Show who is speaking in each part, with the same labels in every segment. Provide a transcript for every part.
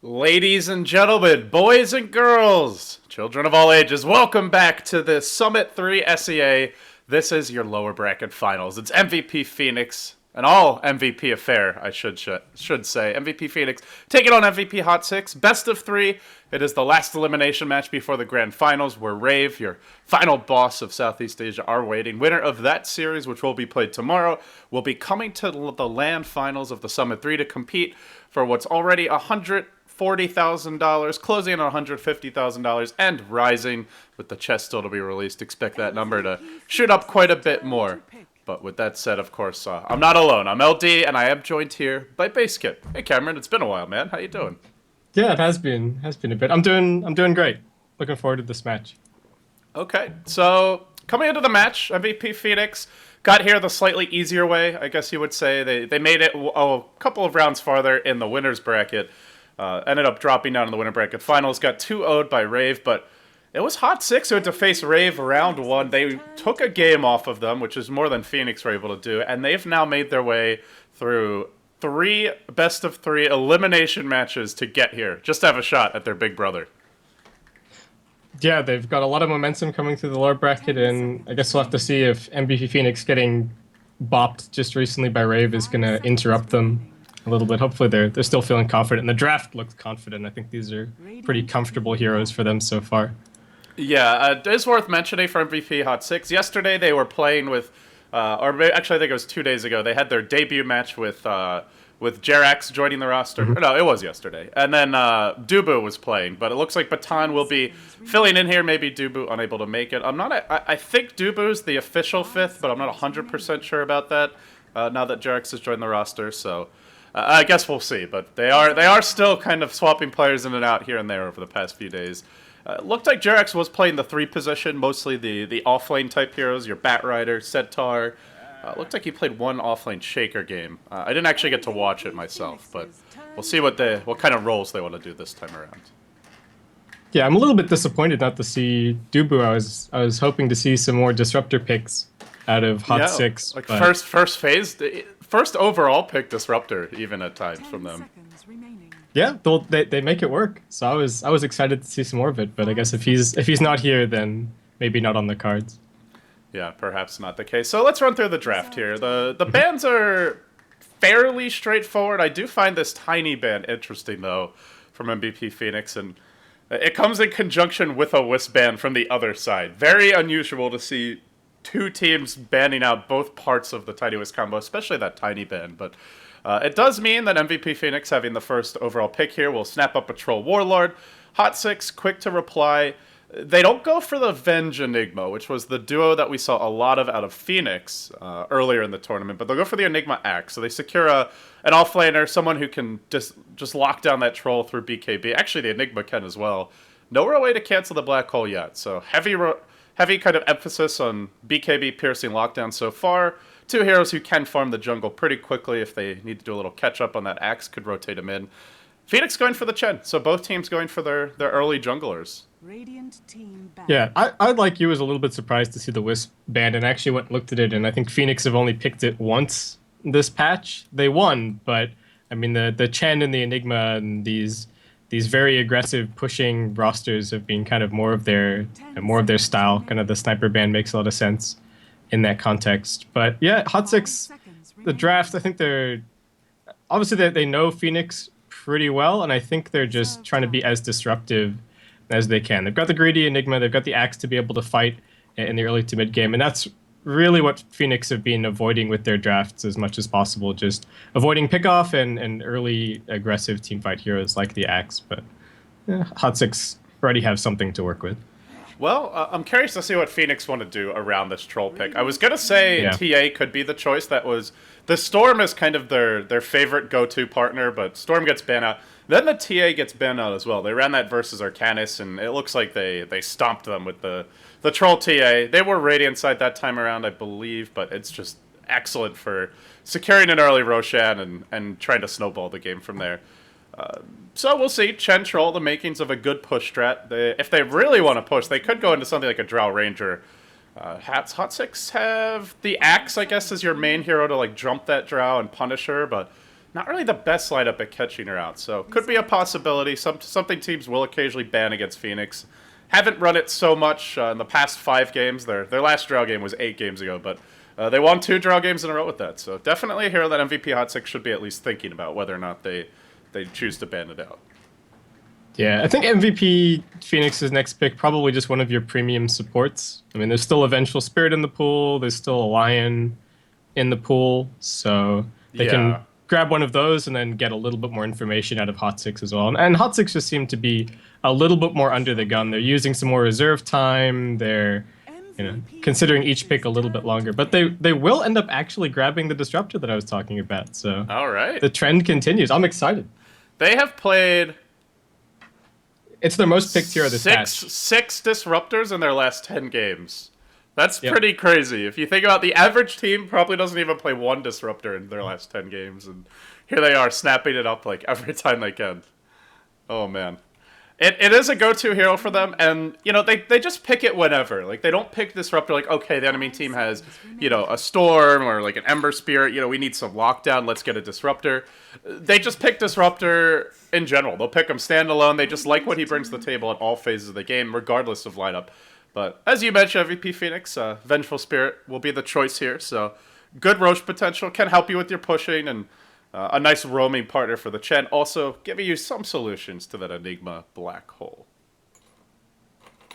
Speaker 1: Ladies and gentlemen, boys and girls, children of all ages, welcome back to the Summit 3 SEA. This is your lower bracket finals. It's MVP Phoenix, an all MVP affair, I should say. MVP Phoenix taking on MVP Hot6, best of three. It is the last elimination match before the grand finals, where Rave, your final boss of Southeast Asia, are waiting. Winner of that series, which will be played tomorrow, will be coming to the LAN finals of the Summit 3 to compete for what's already $140,000, closing on $150,000, and rising with the chest still to be released. Expect that number to shoot up quite a bit more. But with that said, of course, I'm not alone. I'm LD, and I am joined here by Basskip. Hey, Cameron, it's been a while, man. How you doing?
Speaker 2: Yeah, it has been a bit. I'm doing great. Looking forward to this match.
Speaker 1: Okay, so coming into the match, MVP Phoenix got here the slightly easier way, I guess you would say. They made it a couple of rounds farther in the winner's bracket. Ended up dropping down in the winner bracket finals. Got 2-0'd by Rave, but it was Hot6 who had to face Rave round one. They took a game off of them, which is more than Phoenix were able to do, and they've now made their way through three best of three elimination matches to get here, just to have a shot at their big brother.
Speaker 2: Yeah, they've got a lot of momentum coming through the lower bracket, and I guess we'll have to see if MVP Phoenix getting bopped just recently by Rave is going to interrupt them a little bit. Hopefully they're still feeling confident, and the draft looks confident. I think these are pretty comfortable heroes for them so far.
Speaker 1: Yeah, it is worth mentioning for MVP Hot6. Yesterday they were playing with, actually I think it was 2 days ago, they had their debut match with Jerax joining the roster. No, it was yesterday. And then Dubu was playing, but it looks like Baton will be filling in here. Maybe Dubu unable to make it. I think Dubu's the official fifth, but I'm not 100% sure about that now that Jerax has joined the roster. So I guess we'll see. But they are still kind of swapping players in and out here and there over the past few days. Looked like Jerax was playing the three position, mostly the offlane type heroes, your Bat Rider, Centaur. Looked like he played one offlane Shaker game. I didn't actually get to watch it myself, but we'll see what kind of roles they want to do this time around.
Speaker 2: Yeah, I'm a little bit disappointed not to see Dubu. I was hoping to see some more disruptor picks out of Hot6.
Speaker 1: Like first phase, first overall pick disruptor even at times from them.
Speaker 2: Yeah, they make it work. So I was excited to see some more of it, but I guess if he's not here, then maybe not on the cards.
Speaker 1: Yeah, perhaps not the case. So let's run through the draft here. The bans are fairly straightforward. I do find this tiny ban interesting, though, from MVP Phoenix, and it comes in conjunction with a Wisp ban from the other side. Very unusual to see two teams banning out both parts of the Tiny Wisp combo, especially that tiny ban, but it does mean that MVP Phoenix, having the first overall pick here, will snap up a Troll Warlord. Hot6, quick to reply. They don't go for the Venge Enigma, which was the duo that we saw a lot of out of Phoenix earlier in the tournament, but they'll go for the Enigma Axe. So they secure an offlaner, someone who can just lock down that troll through BKB. Actually, the Enigma can as well. No real way to cancel the Black Hole yet, so heavy kind of emphasis on BKB piercing lockdown so far. Two heroes who can farm the jungle pretty quickly if they need to do a little catch-up on that Axe, could rotate them in. Phoenix going for the Chen, so both teams going for their early junglers.
Speaker 2: Yeah, I like you was a little bit surprised to see the Wisp banned, and actually went and looked at it, and I think Phoenix have only picked it once this patch. They won, but I mean the Chen and the Enigma and these very aggressive pushing rosters have been kind of more of their style. Kind of the sniper ban makes a lot of sense in that context. But yeah, Hot6, the draft, I think obviously they know Phoenix pretty well, and I think they're just trying to be as disruptive as they can. They've got the greedy Enigma, they've got the Axe to be able to fight in the early to mid game, and that's really what Phoenix have been avoiding with their drafts as much as possible, just avoiding pickoff and early aggressive teamfight heroes like the Axe. But yeah, Hot6 already have something to work with.
Speaker 1: Well, I'm curious to see what Phoenix want to do around this troll pick. I was going to say TA could be the choice. The Storm is kind of their favorite go-to partner, but Storm gets banned out. Then the TA gets banned out as well. They ran that versus Arcanus, and it looks like they stomped them with the troll TA. They were Radiant side that time around, I believe, but it's just excellent for securing an early Roshan and trying to snowball the game from there. So we'll see. Chen Troll, the makings of a good push strat. If they really want to push, they could go into something like a Drow Ranger. Hot6 have the Axe, I guess, as your main hero to like jump that Drow and punish her, but not really the best lineup at catching her out. So could be a possibility. Something teams will occasionally ban against Phoenix. Haven't run it so much in the past 5 games. Their last draw game was 8 games ago, but they won 2 draw games in a row with that. So definitely a hero that MVP Hot6 should be at least thinking about whether or not they choose to ban it out.
Speaker 2: Yeah, I think MVP Phoenix's next pick probably just one of your premium supports. I mean, there's still a Vengeful Spirit in the pool. There's still a Lion in the pool, so they can grab one of those and then get a little bit more information out of Hot6 as well. And Hot6 just seem to be a little bit more under the gun. They're using some more reserve time. They're considering each pick a little bit longer, but they will end up actually grabbing the disruptor that I was talking about. So
Speaker 1: all right,
Speaker 2: the trend continues. I'm excited.
Speaker 1: They have played.
Speaker 2: It's their most picked hero this patch.
Speaker 1: 6 disruptors in their last 10 games. That's pretty crazy. If you think about the average team, probably doesn't even play 1 disruptor in their last 10 games, and here they are snapping it up like every time they can. Oh man. It is a go-to hero for them, and they just pick it whenever. Like, they don't pick disruptor like, okay, the enemy team has a storm or like an ember spirit. We need some lockdown. Let's get a disruptor. They just pick disruptor in general. They'll pick him standalone. They just like what he brings to the table at all phases of the game, regardless of lineup. But as you mentioned, MVP Phoenix, Vengeful Spirit will be the choice here. So good Roche potential, can help you with your pushing, and a nice roaming partner for the Chen, also giving you some solutions to that Enigma black hole.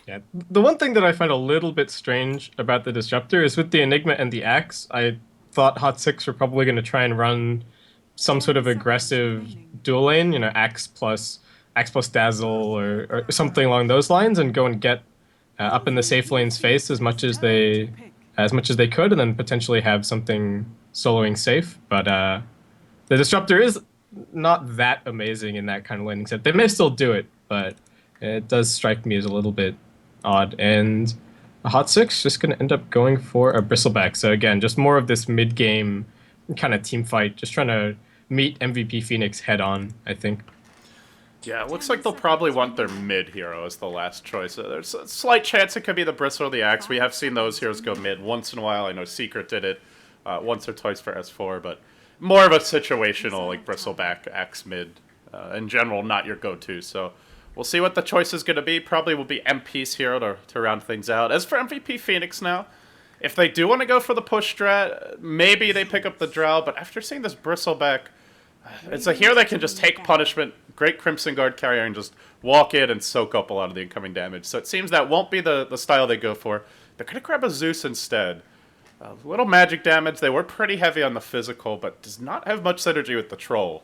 Speaker 2: Yeah, the one thing that I find a little bit strange about the Disruptor is with the Enigma and the Axe, I thought Hot6 were probably going to try and run some sort of aggressive dual lane, Axe plus Dazzle or something along those lines, and go and get up in the safe lane's face as much as they could, and then potentially have something soloing safe. But the Disruptor is not that amazing in that kind of laning set. They may still do it, but it does strike me as a little bit odd. And a Hot6 just going to end up going for a Bristleback. So again, just more of this mid-game kind of team fight, just trying to meet MVP Phoenix head-on, I think.
Speaker 1: Yeah, it looks like they'll probably want their mid hero as the last choice. There's a slight chance it could be the Bristle or the Axe. We have seen those heroes go mid once in a while. I know Secret did it once or twice for S4, but more of a situational, like Bristleback, Axe mid. In general, not your go-to. So we'll see what the choice is going to be. Probably will be MP's hero to round things out. As for MVP Phoenix now, if they do want to go for the push strat, maybe they pick up the Drow, but after seeing this Bristleback, it's a hero that can just take punishment, great Crimson Guard carrier, and just walk in and soak up a lot of the incoming damage. So it seems that won't be the style they go for. They're going to grab a Zeus instead. A little magic damage. They were pretty heavy on the physical, but does not have much synergy with the Troll.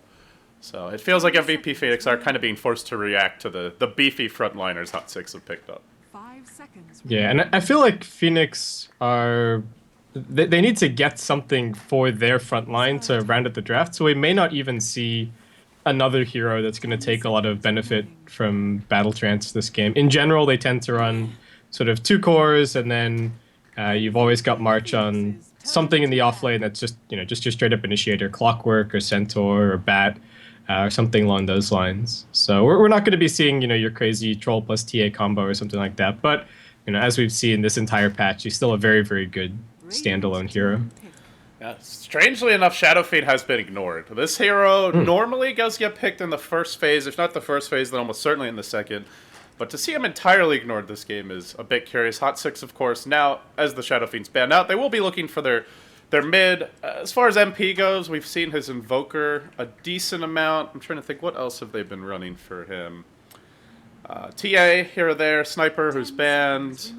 Speaker 1: So it feels like MVP Phoenix are kind of being forced to react to the beefy frontliners Hot6 have picked up.
Speaker 2: Yeah, and I feel like Phoenix are... They need to get something for their front line to round out the draft, so we may not even see another hero that's going to take a lot of benefit from Battle Trance this game. In general, they tend to run sort of 2 cores, and then you've always got March on something in the off lane that's just just your straight up initiator, Clockwork or Centaur or Bat, or something along those lines. So we're not going to be seeing your crazy Troll plus TA combo or something like that. But as we've seen this entire patch, he's still a very, very good standalone hero.
Speaker 1: Yeah, strangely enough, Shadow Fiend has been ignored. This hero normally does get picked in the first phase, if not the first phase, then almost certainly in the second. But to see him entirely ignored this game is a bit curious. Hot6, of course, now, as the Shadow Fiend's banned out, they will be looking for their mid. As far as MP goes, we've seen his Invoker a decent amount. I'm trying to think, what else have they been running for him? TA, here or there. Sniper, who's banned.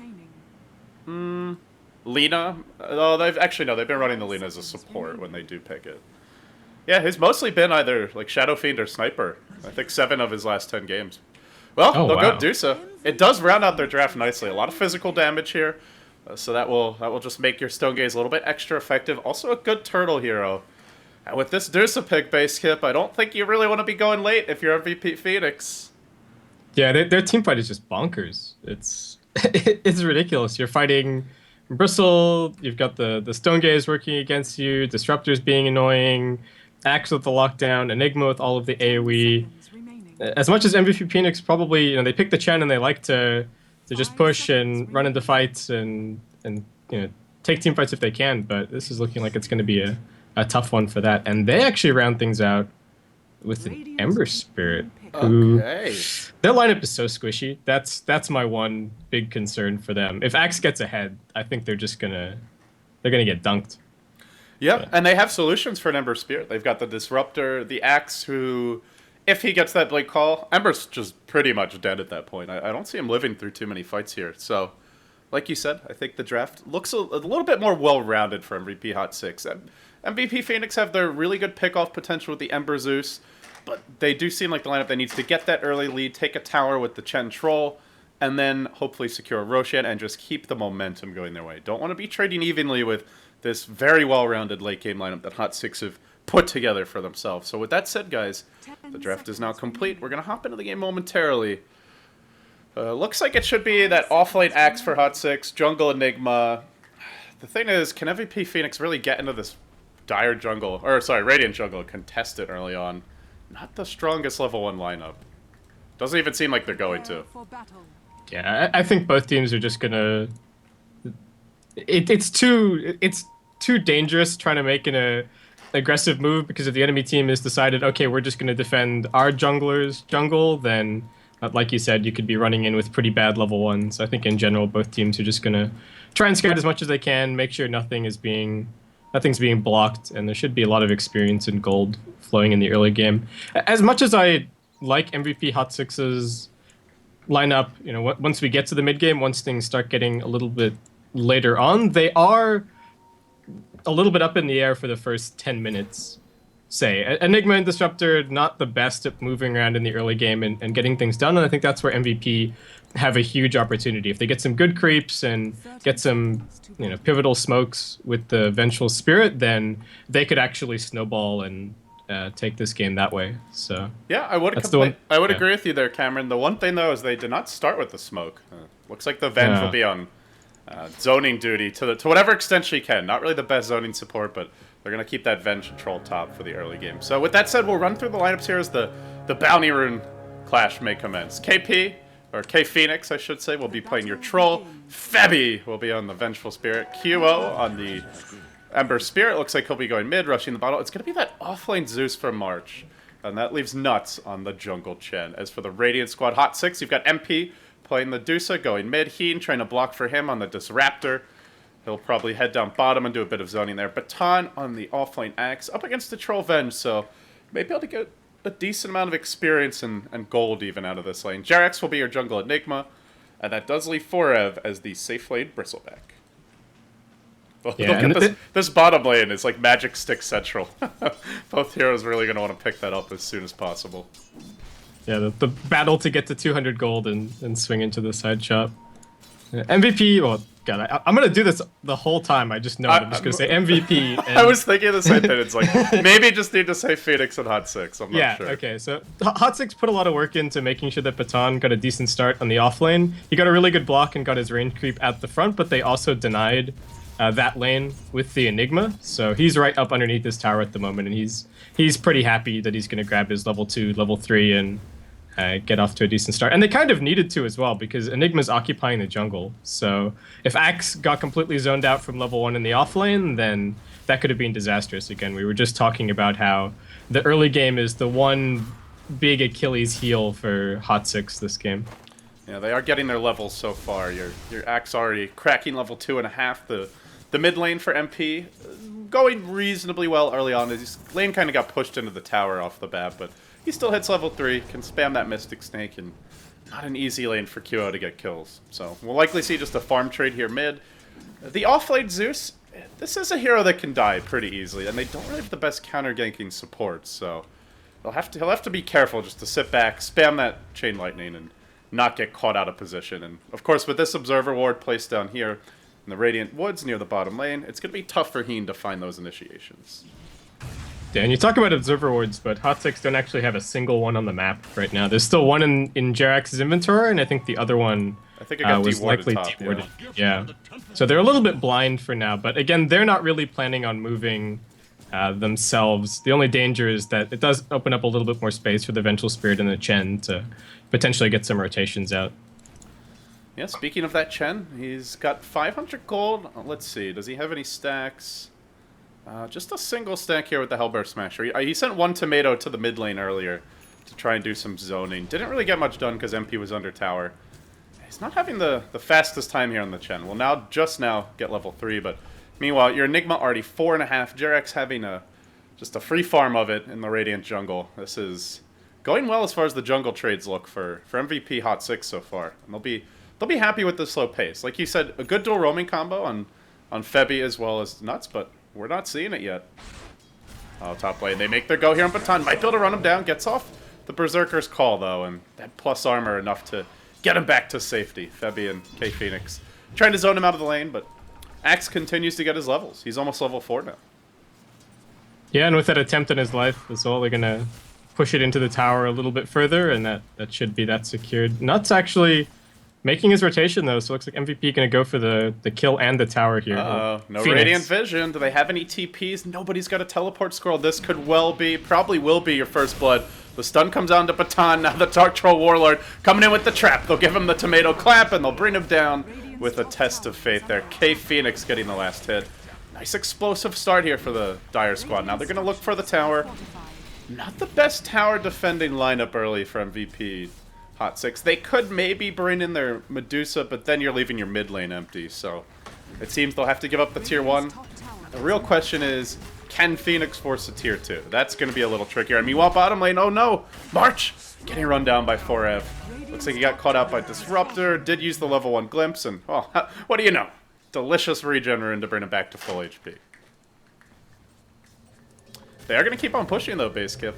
Speaker 1: Lina. Oh, they've been running the Lina as a support when they do pick it. Yeah, he's mostly been either like Shadow Fiend or Sniper. I think 7 of his last 10 games. Well, they'll go Dusa. It does round out their draft nicely. A lot of physical damage here, so that will just make your Stone Gaze a little bit extra effective. Also a good turtle hero. And with this Dusa pick, Basskip, I don't think you really want to be going late if you're MVP Phoenix.
Speaker 2: Yeah, their team fight is just bonkers. It's ridiculous. You're fighting Bristle, you've got the Stone Gaze working against you, Disruptors being annoying, Axe with the lockdown, Enigma with all of the AoE. As much as MVP Phoenix probably, they pick the Chen and they like to just push and run into fights and take team fights if they can, but this is looking like it's going to be a a tough one for that. And they actually round things out with an Ember Spirit, who
Speaker 1: Okay.
Speaker 2: their lineup is so squishy. That's my one big concern for them. If Axe gets ahead, I think they're gonna get dunked.
Speaker 1: Yep,
Speaker 2: But
Speaker 1: and they have solutions for an Ember Spirit. They've got the Disruptor, the Axe, who, if he gets that Blade Call, Ember's just pretty much dead at that point. I don't see him living through too many fights here. So, like you said, I think the draft looks a little bit more well-rounded for MVP Hot 6. MVP Phoenix have their really good pick-off potential with the Ember Zeus, but they do seem like the lineup that needs to get that early lead, take a tower with the Chen Troll, and then hopefully secure a Roshan and just keep the momentum going their way. Don't want to be trading evenly with this very well-rounded late-game lineup that Hot 6 have put together for themselves. So with that said, guys, the draft is now complete. We're going to hop into the game momentarily. Looks like it should be that off-lane Axe for Hot 6, Jungle Enigma. The thing is, can MVP Phoenix really get into this dire jungle, or sorry, Radiant jungle, and contest it early on? Not the strongest level 1 lineup. Doesn't even seem like they're going to.
Speaker 2: yeah, I think both teams are just gonna. It's too dangerous trying to make an aggressive move, because if the enemy team has decided, okay, we're just gonna defend our jungler's jungle, then like you said, you could be running in with pretty bad level ones. I think in general, both teams are just gonna try and scout as much as they can, make sure nothing's being blocked, and there should be a lot of experience and gold flowing in the early game. As much as I like MVP Hot Six's lineup, once we get to the mid game, once things start getting a little bit later on, they are a little bit up in the air for the first 10 minutes. Say, Enigma and Disruptor, not the best at moving around in the early game and getting things done, and I think that's where MVP have a huge opportunity. If they get some good creeps and get some, pivotal smokes with the Vengeful Spirit, then they could actually snowball and take this game that way. So
Speaker 1: yeah, I would agree with you there, Cameron. The one thing though is they did not start with the smoke. Looks like the Venge will be on zoning duty to whatever extent she can. Not really the best zoning support, but they're going to keep that Venge Troll top for the early game. So with that said, we'll run through the lineups here as the Bounty Rune clash may commence. KP, or K Phoenix, I should say, will be playing your Troll. Febby will be on the Vengeful Spirit. QO on the Ember Spirit. Looks like he'll be going mid, rushing the bottle. It's going to be that offlane Zeus for March. And that leaves Nuts on the Jungle Chen. As for the Radiant Squad Hot 6, you've got MP playing the Dusa, going mid. Heen trying to block for him on the Disruptor. He'll probably head down bottom and do a bit of zoning there. Baton on the offlane Axe, up against the Troll Venge, so maybe able to get a decent amount of experience and gold even out of this lane. Jerax will be your Jungle Enigma, and that does leave Forev as the safe lane Bristleback.
Speaker 2: Yeah,
Speaker 1: Look at this bottom lane is like Magic Stick Central. Both heroes really going to want to pick that up as soon as possible.
Speaker 2: Yeah, the battle to get to 200 gold and swing into the side shop. MVP, well, God, I'm going to do this the whole time. I just know it. I'm just going to say MVP. And
Speaker 1: I was thinking the same thing. It's like, maybe just need to say Phoenix and Hot 6. I'm not sure.
Speaker 2: Yeah, okay. So Hot 6 put a lot of work into making sure that Baton got a decent start on the off lane. He got a really good block and got his range creep at the front, but they also denied that lane with the Enigma. So he's right up underneath this tower at the moment, and he's pretty happy that he's going to grab his level 2, level 3, and get off to a decent start. And they kind of needed to as well, because Enigma's occupying the jungle. So if Axe got completely zoned out from level 1 in the off lane, then that could have been disastrous. Again, we were just talking about how the early game is the one big Achilles heel for Hot 6 this game.
Speaker 1: Yeah, they are getting their levels so far. Your Axe already cracking level 2.5. The mid lane for MP going reasonably well early on. His lane kind of got pushed into the tower off the bat, but he still hits level 3, can spam that Mystic Snake, and not an easy lane for QO to get kills. So we'll likely see just a farm trade here mid. The off-lane Zeus, this is a hero that can die pretty easily, and they don't really have the best counter-ganking support, so he'll have to be careful just to sit back, spam that Chain Lightning, and not get caught out of position. And of course, with this Observer Ward placed down here in the Radiant Woods near the bottom lane, it's going to be tough for Heen to find those initiations.
Speaker 2: Yeah, and you talk about Observer Wards, but Hot 6 don't actually have a single one on the map right now. There's still one in Jerax's inventory, and I think the other one was likely dewarded. Yeah. So they're a little bit blind for now, but again, they're not really planning on moving themselves. The only danger is that it does open up a little bit more space for the Vengeful Spirit and the Chen to potentially get some rotations out.
Speaker 1: Yeah, speaking of that Chen, he's got 500 gold. Let's see, does he have any stacks? Just a single stack here with the Hellbear Smasher. He sent one tomato to the mid lane earlier to try and do some zoning. Didn't really get much done because MP was under tower. He's not having the fastest time here on the Chen. Will now, just now, get level 3, but meanwhile, your Enigma already 4.5. Jarek's having just a free farm of it in the Radiant jungle. This is going well as far as the jungle trades look for MVP Hot6 so far. And they'll be happy with the slow pace. Like you said, a good dual roaming combo on Febby as well as Nuts, but we're not seeing it yet. Oh, top lane. They make their go here on Baton. Might be able to run him down. Gets off the Berserker's call, though, and that plus armor enough to get him back to safety. Febby and K Phoenix trying to zone him out of the lane, but Axe continues to get his levels. He's almost level 4 now.
Speaker 2: Yeah, and with that attempt in his life as well, they're going to push it into the tower a little bit further, and that should be that secured. Nuts actually making his rotation, though, so it looks like MVP going to go for the kill and the tower here.
Speaker 1: Uh-oh. No
Speaker 2: Phoenix.
Speaker 1: Radiant Vision. Do they have any TPs? Nobody's got a teleport scroll. This could well be, probably will be your first blood. The stun comes on to Baton. Now the Dark Troll Warlord coming in with the trap. They'll give him the tomato clap, and they'll bring him down with a test of faith there. K Phoenix getting the last hit. Nice explosive start here for the Dire squad. Now they're going to look for the tower. Not the best tower defending lineup early for MVP Hot6. They could maybe bring in their Medusa, but then you're leaving your mid lane empty, so it seems they'll have to give up the tier 1. The real question is, can Phoenix force a tier 2? That's going to be a little trickier. And meanwhile, bottom lane, oh no! March! Getting run down by 4F. Looks like he got caught out by Disruptor, did use the level 1 glimpse, and, oh, what do you know? Delicious regen rune to bring him back to full HP. They are going to keep on pushing, though, Basskip.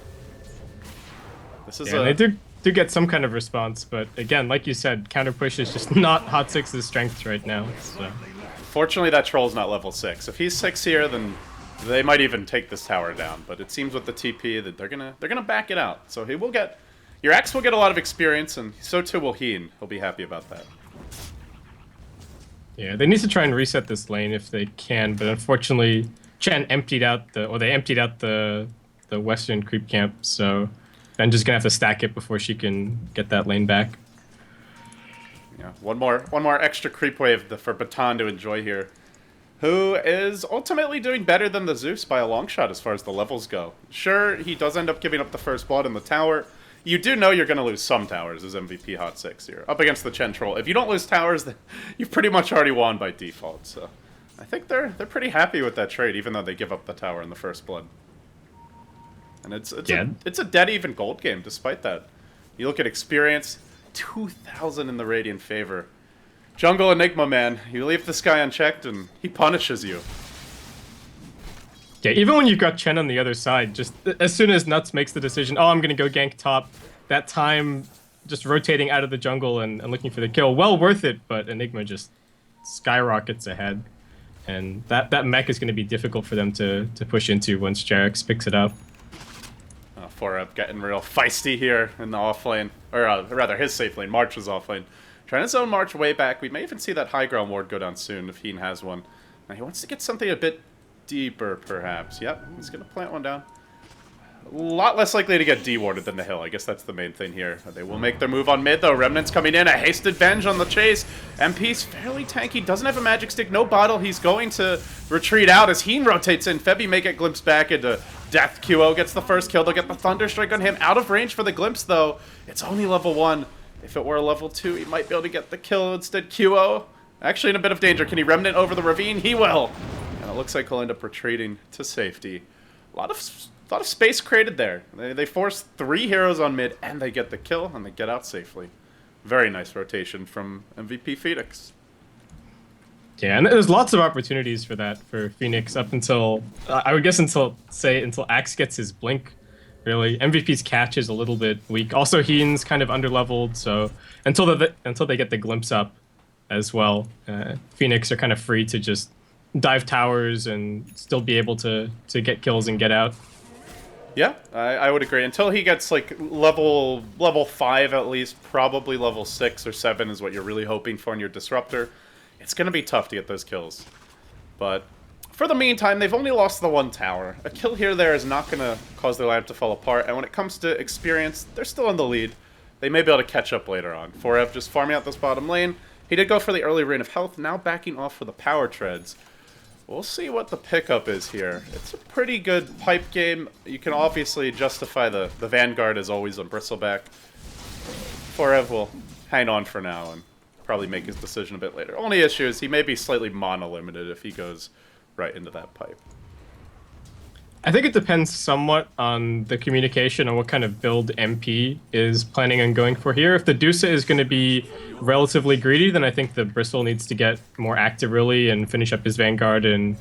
Speaker 1: This is
Speaker 2: they do get some kind of response, but again, like you said, counter push is just not Hot6's strength right now. So.
Speaker 1: Fortunately, that troll's not level 6. If he's 6 here, then they might even take this tower down. But it seems with the TP that they're gonna back it out. So he will get, your Axe will get a lot of experience, and so too will Heen. He'll be happy about that.
Speaker 2: Yeah, they need to try and reset this lane if they can, but unfortunately, Chen emptied out they emptied out the western creep camp, so I'm just gonna have to stack it before she can get that lane back.
Speaker 1: Yeah, one more extra creep wave for Baton to enjoy here, who is ultimately doing better than the Zeus by a long shot as far as the levels go. Sure, he does end up giving up the first blood in the tower. You do know you're going to lose some towers as MVP Hot6 here. Up against the Chen Troll. If you don't lose towers, then you've pretty much already won by default. So I think they're pretty happy with that trade, even though they give up the tower in the first blood. And it's a dead even gold game, despite that. You look at experience, 2,000 in the Radiant favor. Jungle Enigma, man. You leave this guy unchecked, and he punishes you.
Speaker 2: Yeah, even when you've got Chen on the other side, just as soon as Nuts makes the decision, oh, I'm going to go gank top, that time just rotating out of the jungle and looking for the kill, well worth it, but Enigma just skyrockets ahead. And that mech is going to be difficult for them to push into once Jarex picks it up.
Speaker 1: 4Up getting real feisty here in the off lane, or rather his safe lane. March is off lane. Trying to zone March way back. We may even see that high ground ward go down soon if Heen has one. Now he wants to get something a bit deeper, perhaps. Yep, he's going to plant one down. A lot less likely to get de-warded than the hill. I guess that's the main thing here. They will make their move on mid, though. Remnant's coming in. A hasted Venge on the chase. MP's fairly tanky. Doesn't have a magic stick. No bottle. He's going to retreat out as Heen rotates in. Febby may get glimpsed back into death. QO gets the first kill. They'll get the Thunder Strike on him. Out of range for the glimpse, though. It's only level 1. If it were a level 2, he might be able to get the kill. Instead, QO actually in a bit of danger. Can he Remnant over the ravine? He will. And it looks like he'll end up retreating to safety. A lot of space created there. They force 3 heroes on mid, and they get the kill, and they get out safely. Very nice rotation from MVP Phoenix.
Speaker 2: Yeah, and there's lots of opportunities for that for Phoenix up until, I would guess until Axe gets his blink, really. MVP's catch is a little bit weak. Also, Heen's kind of underleveled, so until they get the glimpse up as well, Phoenix are kind of free to just dive towers and still be able to get kills and get out.
Speaker 1: Yeah, I would agree. Until he gets like level 5 at least, probably level 6 or 7 is what you're really hoping for in your Disruptor. It's going to be tough to get those kills. But for the meantime, they've only lost the 1 tower. A kill here or there is not going to cause their lineup to fall apart. And when it comes to experience, they're still in the lead. They may be able to catch up later on. 4F just farming out this bottom lane. He did go for the early Rain of Health, now backing off for the Power Treads. We'll see what the pickup is here. It's a pretty good pipe game. You can obviously justify the Vanguard as always on Bristleback. Forev will hang on for now and probably make his decision a bit later. Only issue is he may be slightly mono-limited if he goes right into that pipe.
Speaker 2: I think it depends somewhat on the communication on what kind of build MP is planning on going for here. If the Dusa is going to be relatively greedy, then I think the Bristle needs to get more active early and finish up his Vanguard and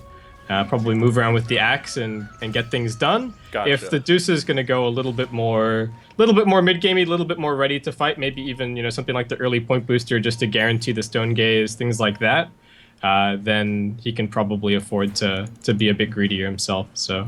Speaker 2: probably move around with the axe and get things done.
Speaker 1: Gotcha.
Speaker 2: If the Dusa is going to go a little bit more mid-gamey, a little bit more ready to fight, maybe even something like the early point booster just to guarantee the stone gaze, things like that, then he can probably afford to be a bit greedier himself. So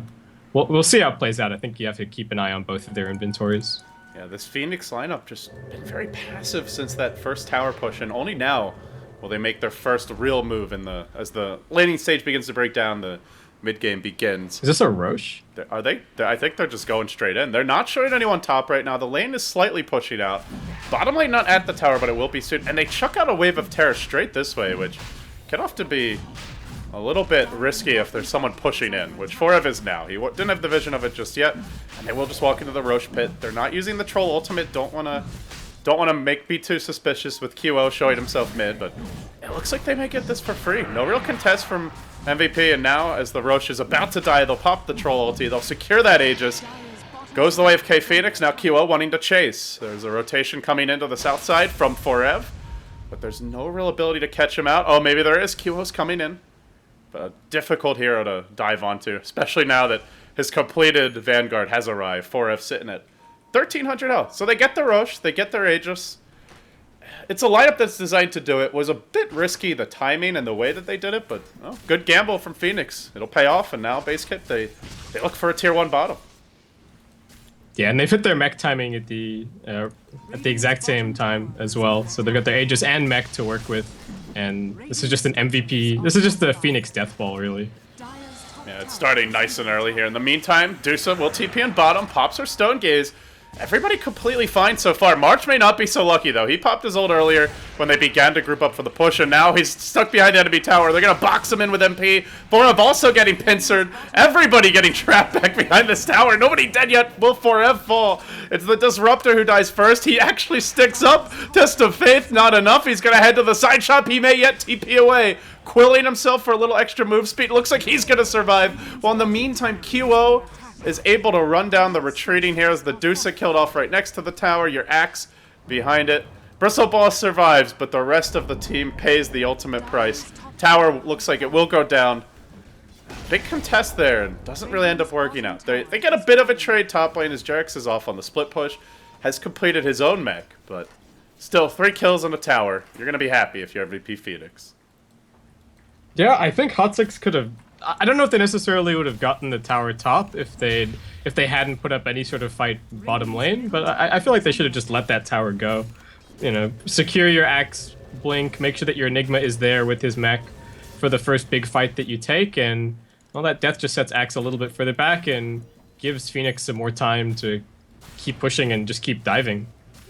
Speaker 2: we'll see how it plays out. I think you have to keep an eye on both of their inventories.
Speaker 1: Yeah, this Phoenix lineup just been very passive since that first tower push, and only now will they make their first real move as the laning stage begins to break down, the mid game begins.
Speaker 2: Is this a Roche?
Speaker 1: Are they? I think they're just going straight in. They're not showing anyone top right now. The lane is slightly pushing out. Bottom lane not at the tower, but it will be soon. And they chuck out a wave of terror straight this way, which can often be a little bit risky if there's someone pushing in, which Forev is now. He didn't have the vision of it just yet, and they will just walk into the Roche pit. They're not using the Troll ultimate. Don't want to be too suspicious with QO showing himself mid, but it looks like they may get this for free. No real contest from MVP, and now as the Roche is about to die, they'll pop the Troll ulti. They'll secure that Aegis. Goes the way of K Phoenix. Now QO wanting to chase. There's a rotation coming into the south side from Forev, but there's no real ability to catch him out. Oh, maybe there is. QO's coming in. But a difficult hero to dive onto, especially now that his completed Vanguard has arrived. 4F sitting at 1,300 health. So they get the Roche, they get their Aegis. It's a lineup that's designed to do it. Was a bit risky, the timing and the way that they did it, but good gamble from Phoenix. It'll pay off, and now Basskip, they look for a tier 1 bottom.
Speaker 2: Yeah, and they've hit their mech timing at the exact same time as well. So they've got their Aegis and mech to work with. And this is just an MVP. This is just the Phoenix Death Ball, really.
Speaker 1: Yeah, it's starting nice and early here. In the meantime, Dusa will TP in bottom, pops her Stone Gaze. Everybody completely fine so far. March may not be so lucky, though. He popped his ult earlier when they began to group up for the push, and now he's stuck behind enemy tower. They're going to box him in with MP. Forev also getting pincered. Everybody getting trapped back behind this tower. Nobody dead yet. Will Forev fall? It's the Disruptor who dies first. He actually sticks up. Test of Faith, not enough. He's going to head to the side shop. He may yet TP away. Quilling himself for a little extra move speed. Looks like he's going to survive. While in the meantime, QO is able to run down the retreating heroes. The Dusa killed off right next to the tower. Your axe behind it. Bristleball survives, but the rest of the team pays the ultimate price. Tower looks like it will go down. Big contest there, and doesn't really end up working out. They get a bit of a trade top lane as Jarex is off on the split push. Has completed his own mech, but still 3 kills on the tower. You're going to be happy if you're MVP Phoenix.
Speaker 2: Yeah, I think Hot6 could have... I don't know if they necessarily would have gotten the tower top if they hadn't put up any sort of fight bottom lane, but I feel like they should have just let that tower go. Secure your axe, blink, make sure that your Enigma is there with his mech for the first big fight that you take, and well, that death just sets axe a little bit further back and gives Phoenix some more time to keep pushing and just keep diving.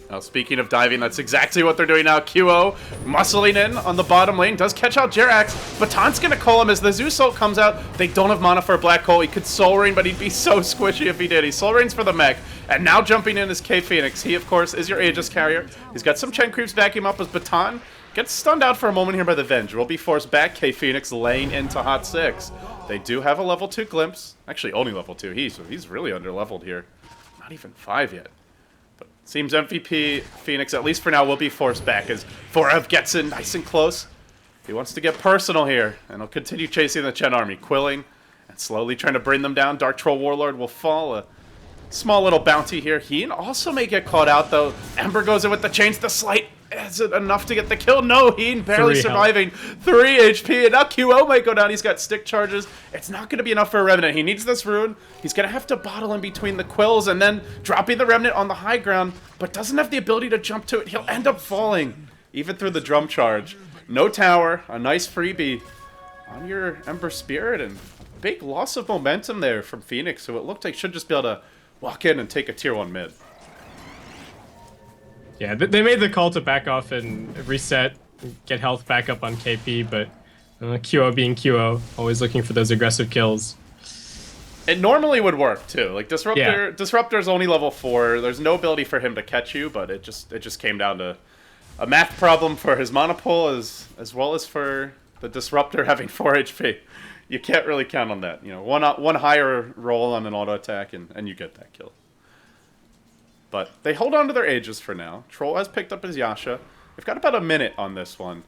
Speaker 1: Now, speaking of diving, that's exactly what they're doing now. QO muscling in on the bottom lane, does catch out Jerax. Baton's gonna call him as the Zeus ult comes out. They don't have mana for a black hole. He could Soul Rain, but he'd be so squishy if he did. He Soul Rains for the mech. And now jumping in is K Phoenix. He, of course, is your Aegis carrier. He's got some Chen creeps backing him up as Baton gets stunned out for a moment here by the Venge. Will be forced back. K Phoenix laying into Hot6. They do have a level 2 glimpse. Actually, only level 2. He's really under-leveled here. Not even 5 yet. Seems MVP Phoenix, at least for now, will be forced back as Forev gets in nice and close. He wants to get personal here, and he'll continue chasing the Chen army, quilling and slowly trying to bring them down. Dark Troll Warlord will fall. A small little bounty here. Heen also may get caught out, though. Ember goes in with the chains. The slight. Is it enough to get the kill? No, Heen barely surviving. 3 HP, and now QO might go down. He's got stick charges. It's not going to be enough for a Remnant. He needs this rune. He's going to have to bottle in between the quills and then dropping the Remnant on the high ground, but doesn't have the ability to jump to it. He'll end up falling, even through the drum charge. No tower, a nice freebie on your Ember Spirit, and a big loss of momentum there from Phoenix, who it looked like should just be able to walk in and take a tier 1 mid.
Speaker 2: Yeah, they made the call to back off and reset, get health back up on KP, but QO being QO, always looking for those aggressive kills.
Speaker 1: It normally would work too. Like
Speaker 2: Yeah.
Speaker 1: Disruptor's only level 4. There's no ability for him to catch you, but it just came down to a math problem for his monopole as well as for the Disruptor having 4 HP. You can't really count on that. You know, one higher roll on an auto attack and you get that kill. But they hold on to their Aegis for now. Troll has picked up his Yasha. They've got about a minute on this one.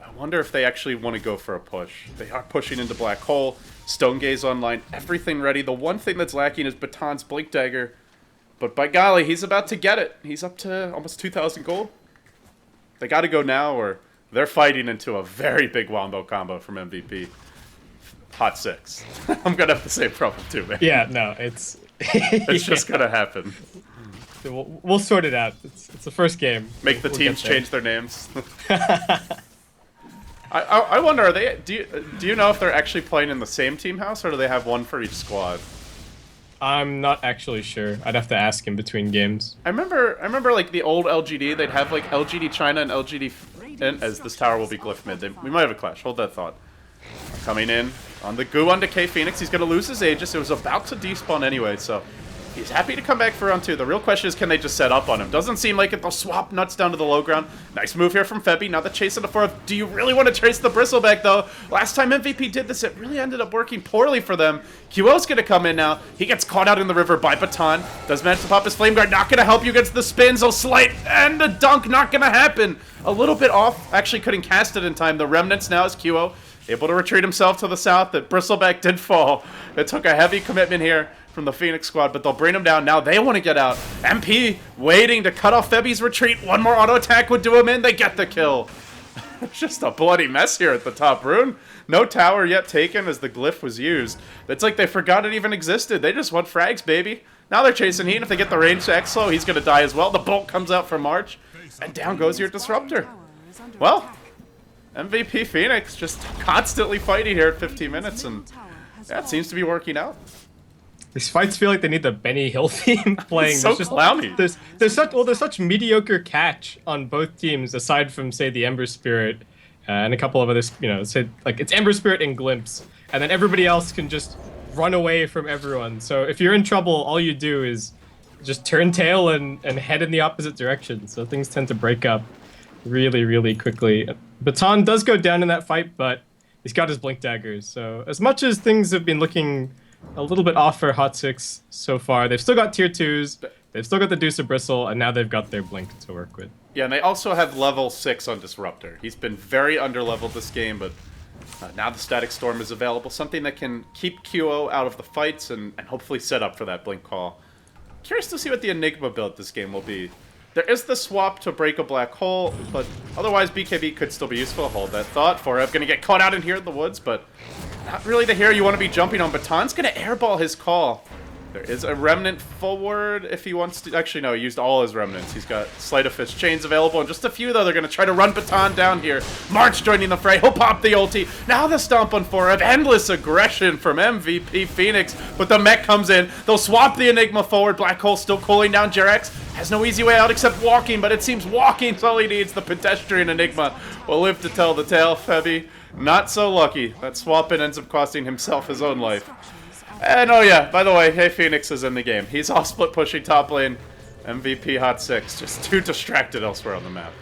Speaker 1: I wonder if they actually want to go for a push. They are pushing into Black Hole. Stone Gaze online. Everything ready. The one thing that's lacking is Baton's Blink Dagger. But by golly, he's about to get it. He's up to almost 2,000 gold. They got to go now or they're fighting into a very big wombo combo from MVP. Hot6. I'm going to have the same problem too, man.
Speaker 2: Yeah, no, it's...
Speaker 1: It's just going to happen.
Speaker 2: We'll sort it out. It's the first game.
Speaker 1: Make the
Speaker 2: We'll
Speaker 1: teams
Speaker 2: get there.
Speaker 1: change their names. I wonder, are they? Do you know if they're actually playing in the same team house, or do they have one for each squad?
Speaker 2: I'm not actually sure. I'd have to ask in between games.
Speaker 1: I remember like the old LGD. They'd have like LGD China and LGD. And as this tower will be glyph mid, we might have a clash. Hold that thought. Coming in on the goo on Decay Phoenix. He's gonna lose his Aegis. It was about to despawn anyway, so. He's happy to come back for round 2. The real question is, can they just set up on him? Doesn't seem like it. They'll swap nuts down to the low ground. Nice move here from Febby. Now the chase on the 4. Do you really want to chase the Bristleback, though? Last time MVP did this, it really ended up working poorly for them. QL's going to come in now. He gets caught out in the river by Baton. Does manage to pop his Flame Guard. Not going to help you against the spins. A slight and a dunk. Not going to happen. A little bit off. Actually couldn't cast it in time. The Remnants now is QO. Able to retreat himself to the south. That Bristleback did fall. It took a heavy commitment here from the Phoenix squad, but they'll bring him down. Now they want to get out. MP waiting to cut off Febby's retreat. One more auto attack would do him in. They get the kill. It's just a bloody mess here at the top rune. No tower yet taken as the glyph was used. It's like they forgot it even existed. They just want frags, baby. Now they're chasing Heat. If they get the range to X-Slow, he's going to die as well. The bolt comes out from March, and down goes your Disruptor. Well, MVP Phoenix just constantly fighting here at 15 minutes, and yeah, it seems to be working out.
Speaker 2: These fights feel like they need the Benny Hill theme playing.
Speaker 1: So clowny.
Speaker 2: There's such mediocre catch on both teams aside from say the Ember Spirit and a couple of others. You know, say like it's Ember Spirit and Glimpse, and then everybody else can just run away from everyone. So if you're in trouble, all you do is just turn tail and head in the opposite direction. So things tend to break up really quickly. Baton does go down in that fight, but he's got his Blink Daggers. So as much as things have been looking a little bit off for Hot6 so far, they've still got tier 2s, they've still got the Deuce of Bristle, and now they've got their Blink to work with.
Speaker 1: Yeah, and they also have level 6 on Disruptor. He's been very under-leveled this game, but now the Static Storm is available, something that can keep QO out of the fights and hopefully set up for that Blink call. Curious to see what the Enigma build this game will be. There is the swap to break a Black Hole, but otherwise BKB could still be useful. Hold that thought. Forev gonna get caught out in here in the woods, but not really the hero you want to be jumping on. Baton's gonna airball his call. There is a Remnant forward if he wants to. Actually, no, he used all his Remnants. He's got Sleight of Fist chains available, and just a few, though. They're gonna try to run Baton down here. March joining the fray. He'll pop the ulti. Now the stomp on Forev. Endless aggression from MVP Phoenix, but the mech comes in. They'll swap the Enigma forward. Black Hole still cooling down. Jerax has no easy way out except walking, but it seems walking's all he needs. The pedestrian Enigma will live to tell the tale. Febby, not so lucky. That swap in ends up costing himself his own life. And oh yeah, by the way, hey, Phoenix is in the game. He's off split pushing top lane. MVP Hot6, just too distracted elsewhere on the map.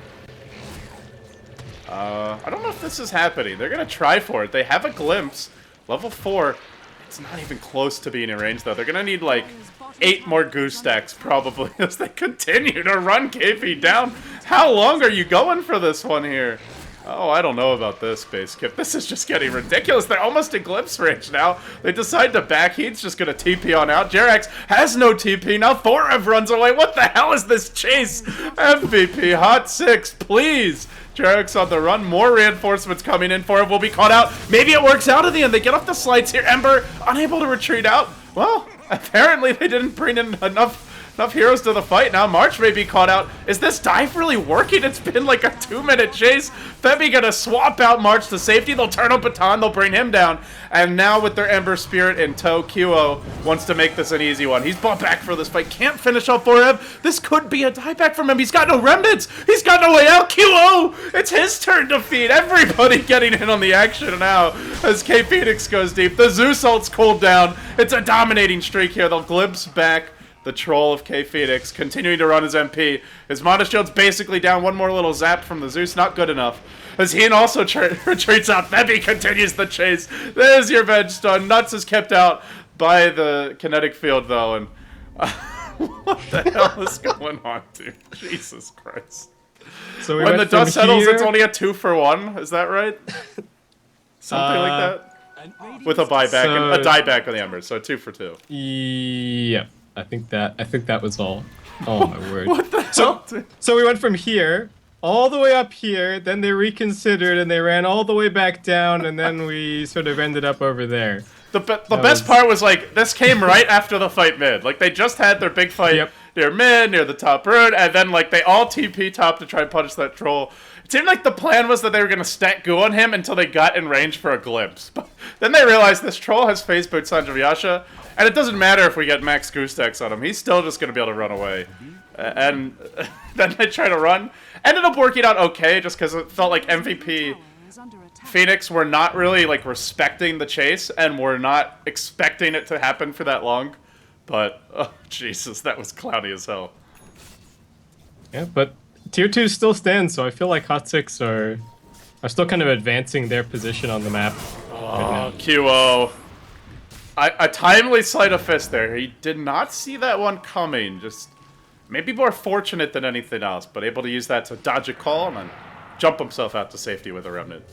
Speaker 1: I don't know if this is happening. They're gonna try for it. They have a glimpse. Level 4. It's not even close to being in range though. They're gonna need like 8 more goose stacks probably as they continue to run KP down. How long are you going for this one here? Oh, I don't know about this, Basskip. This is just getting ridiculous. They're almost in glimpse range now. They decide to back. He's just going to TP on out. Jerax has no TP. Now Forev runs away. What the hell is this chase? MVP Hot6, please. Jerax on the run. More reinforcements coming in. Forev will be caught out. Maybe it works out at the end. They get off the slides here. Ember unable to retreat out. Well, apparently they didn't bring in enough Enough heroes to the fight. Now March may be caught out. Is this dive really working? It's been like a 2-minute chase. Febby gonna swap out March to safety. They'll turn on Baton. They'll bring him down. And now with their Ember Spirit in tow, QO wants to make this an easy one. He's bought back for this fight. Can't finish up for him. This could be a dieback from him. He's got no remnants. He's got no way out. QO! It's his turn to feed. Everybody getting in on the action now as K Phoenix goes deep. The Zeus ult's cooled down. It's a dominating streak here. They'll glimpse back the troll of K Phoenix, continuing to run his MP. His Mana Shield's basically down. One more little zap from the Zeus, not good enough. As Heen also retreats out, Febby continues the chase. There's your veg stun. Nuts is kept out by the kinetic field, though, and what the hell is going on, dude? Jesus Christ.
Speaker 2: So we
Speaker 1: when the dust settles,
Speaker 2: here...
Speaker 1: it's only a 2-for-1. Is that right? Something like that? With a buyback, and a dieback on the Embers, so 2-for-2.
Speaker 2: Yeah. I think that was all. Oh my word.
Speaker 1: What the hell?
Speaker 2: So we went from here all the way up here, then they reconsidered and they ran all the way back down, and then we sort of ended up over there.
Speaker 1: The best part was, like, this came right after the fight mid. Like, they just had their big fight near mid, near the top rune, and then, like, they all TP top to try and punish that troll. It seemed like the plan was that they were going to stack goo on him until they got in range for a glimpse. But then they realized this troll has phase boots on Yasha, and it doesn't matter if we get max goo stacks on him. He's still just going to be able to run away. And then they try to run. Ended up working out okay, just because it felt like MVP Phoenix were not really, like, respecting the chase, and were not expecting it to happen for that long. But, oh, Jesus, that was cloudy as hell.
Speaker 2: Yeah, but Tier 2 still stands, so I feel like Hot6 are still kind of advancing their position on the map.
Speaker 1: Oh, QO. A timely sleight of fist there. He did not see that one coming. Just maybe more fortunate than anything else, but able to use that to dodge a call and then jump himself out to safety with a remnant.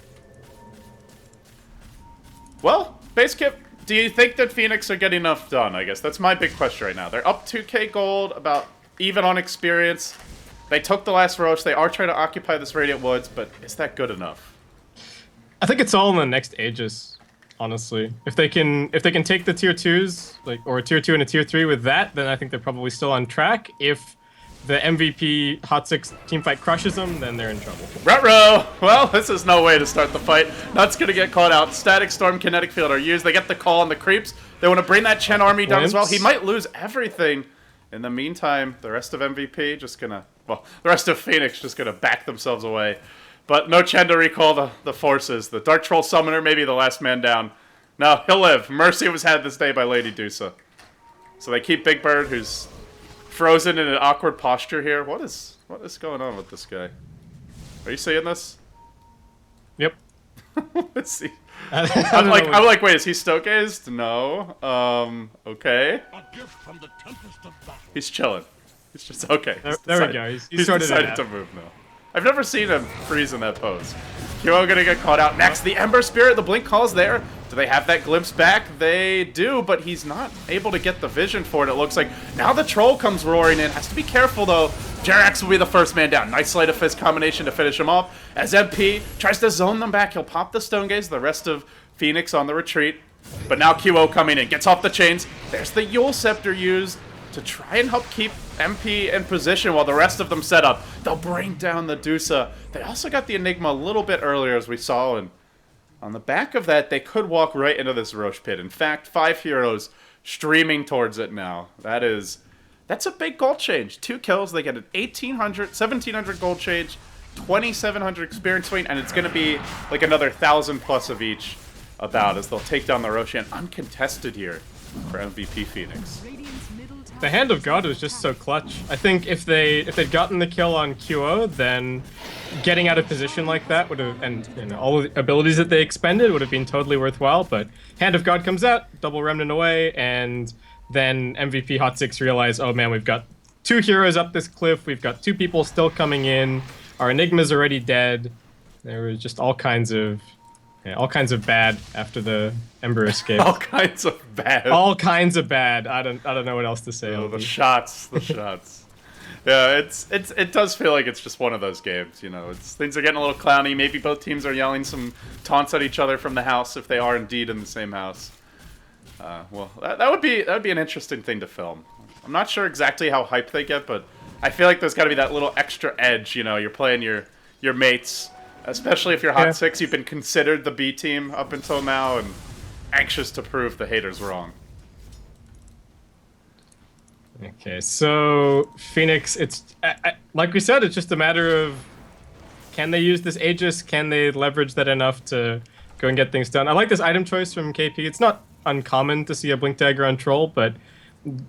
Speaker 1: Well, Basskip, do you think that Phoenix are getting enough done? I guess that's my big question right now. They're up 2k gold, about even on experience. They took the last Roche. They are trying to occupy this Radiant Woods, but is that good enough?
Speaker 2: I think it's all in the next Aegis, honestly. If they can take the tier 2s, like, or a tier 2 and a tier 3 with that, then I think they're probably still on track. If the MVP Hot6 teamfight crushes them, then they're in trouble.
Speaker 1: Ruh-roh! Well, this is no way to start the fight. Nut's gonna get caught out. Static Storm, Kinetic Field are used. They get the call on the creeps. They want to bring that Chen army down as well. He might lose everything. In the meantime, the rest of MVP just gonna... Well, the rest of Phoenix just gonna back themselves away. But no Chen to recall the forces. The Dark Troll Summoner may be the last man down. No, he'll live. Mercy was had this day by Lady Dusa. So they keep Big Bird, who's frozen in an awkward posture here. What is going on with this guy? Are you seeing this?
Speaker 2: Yep.
Speaker 1: Let's see. I'm like, wait, is he Stokazed? No. Okay. He's chilling. He's just okay.
Speaker 2: There we go. He's
Speaker 1: decided to move now. I've never seen him freeze in that pose. Kyo gonna get caught out next. The Ember Spirit, the Blink Call's there. Do they have that glimpse back? They do, but he's not able to get the vision for it, it looks like. Now the Troll comes roaring in. Has to be careful, though. Jerax will be the first man down. Nice Sleight of Fist combination to finish him off. As MP tries to zone them back, he'll pop the Stone Gaze. The rest of Phoenix on the retreat. But now QO coming in. Gets off the chains. There's the Yule Scepter used to try and help keep MP in position while the rest of them set up. They'll bring down the Dusa. They also got the Enigma a little bit earlier, as we saw, and on the back of that, they could walk right into this Roche pit. In fact, 5 heroes streaming towards it now. That's a big gold change. 2 kills, they get an 1,800, 1,700 gold change, 2,700 experience point, and it's going to be like another 1,000 plus of each about as they'll take down the Roshan uncontested here for MVP Phoenix.
Speaker 2: The Hand of God was just so clutch. I think if they'd gotten the kill on QO, then getting out of position like that would have, and you know, all the abilities that they expended would have been totally worthwhile. But Hand of God comes out, double remnant away, and then MVP Hot6 realize, oh man, we've got 2 heroes up this cliff. We've got 2 people still coming in. Our Enigma's already dead. There was just all kinds of bad after the Ember escape.
Speaker 1: All kinds of bad.
Speaker 2: All kinds of bad. I don't know what else to say.
Speaker 1: Oh, the shots. Yeah, it does feel like it's just one of those games, you know. Things are getting a little clowny. Maybe both teams are yelling some taunts at each other from the house if they are indeed in the same house. Well, that would be an interesting thing to film. I'm not sure exactly how hyped they get, but I feel like there's got to be that little extra edge. You know, you're playing your mates, especially if you're Hot6. You've been considered the B team up until now, and anxious to prove the haters wrong.
Speaker 2: Okay, so Phoenix, it's like we said, it's just a matter of can they use this Aegis? Can they leverage that enough to go and get things done? I like this item choice from KP. It's not uncommon to see a Blink Dagger on Troll, but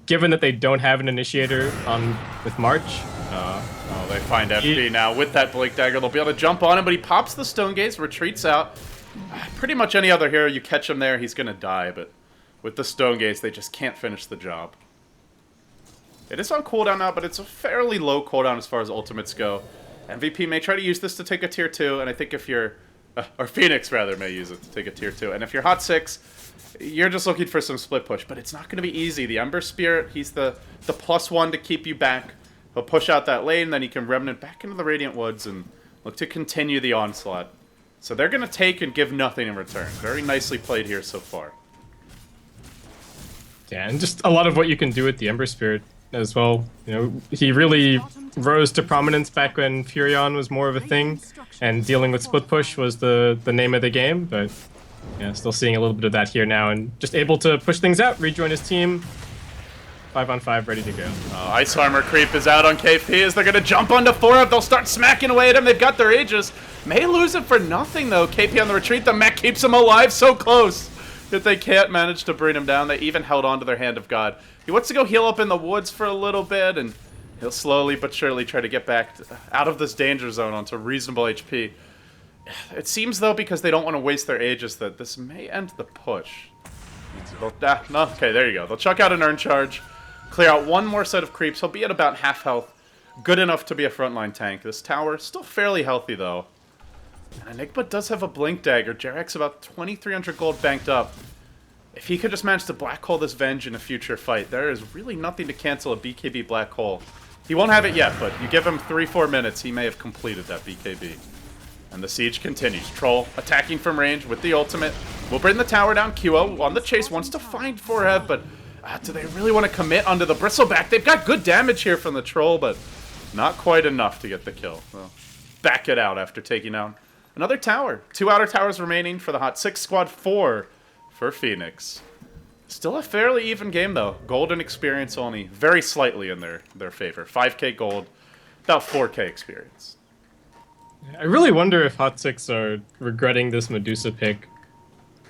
Speaker 2: given that they don't have an initiator on with March,
Speaker 1: oh, they find FP now with that Blink Dagger. They'll be able to jump on him, but he pops the Stone Gaze, retreats out. Pretty much any other hero, you catch him there, he's gonna die, but with the Stone Gaze, they just can't finish the job. It is on cooldown now, but it's a fairly low cooldown as far as ultimates go. MVP may try to use this to take a tier 2, and I think if you're... or Phoenix, rather, may use it to take a tier 2. And if you're Hot6, you're just looking for some split push, but it's not going to be easy. The Ember Spirit, he's the +1 to keep you back. He'll push out that lane, then he can Remnant back into the Radiant Woods and look to continue the onslaught. So they're going to take and give nothing in return. Very nicely played here so far.
Speaker 2: Yeah, and just a lot of what you can do with the Ember Spirit as well. You know, he really rose to prominence back when Furion was more of a thing, and dealing with split push was the name of the game, but yeah, still seeing a little bit of that here now, and just able to push things out, rejoin his team. 5-on-5, ready to go.
Speaker 1: Ice Armor creep is out on KP as they're going to jump onto 4 of. They'll start smacking away at him. They've got their Aegis. May lose it for nothing, though. KP on the retreat. The mech keeps him alive so close that they can't manage to bring him down. They even held on to their Hand of God. He wants to go heal up in the woods for a little bit, and he'll slowly but surely try to get back out of this danger zone onto reasonable HP. It seems, though, because they don't want to waste their Aegis, that this may end the push. No, okay, there you go. They'll chuck out an Urn Charge, clear out one more set of creeps. He'll be at about half health. Good enough to be a frontline tank. This tower, still fairly healthy, though. And Enigma does have a Blink Dagger. Jarek's about 2,300 gold banked up. If he could just manage to black hole this Venge in a future fight, there is really nothing to cancel a BKB black hole. He won't have it yet, but you give him 3-4 minutes, he may have completed that BKB. And the siege continues. Troll attacking from range with the ultimate. We'll bring the tower down. QO on the chase, wants to find Forehead, but do they really want to commit onto the Bristleback? They've got good damage here from the Troll, but not quite enough to get the kill. Well, back it out after taking out another tower. 2 outer towers remaining for the Hot6 squad, 4 for Phoenix. Still a fairly even game, though. Gold and experience only very slightly in their favor. 5k gold, about 4k experience.
Speaker 2: I really wonder if Hot6 are regretting this Medusa pick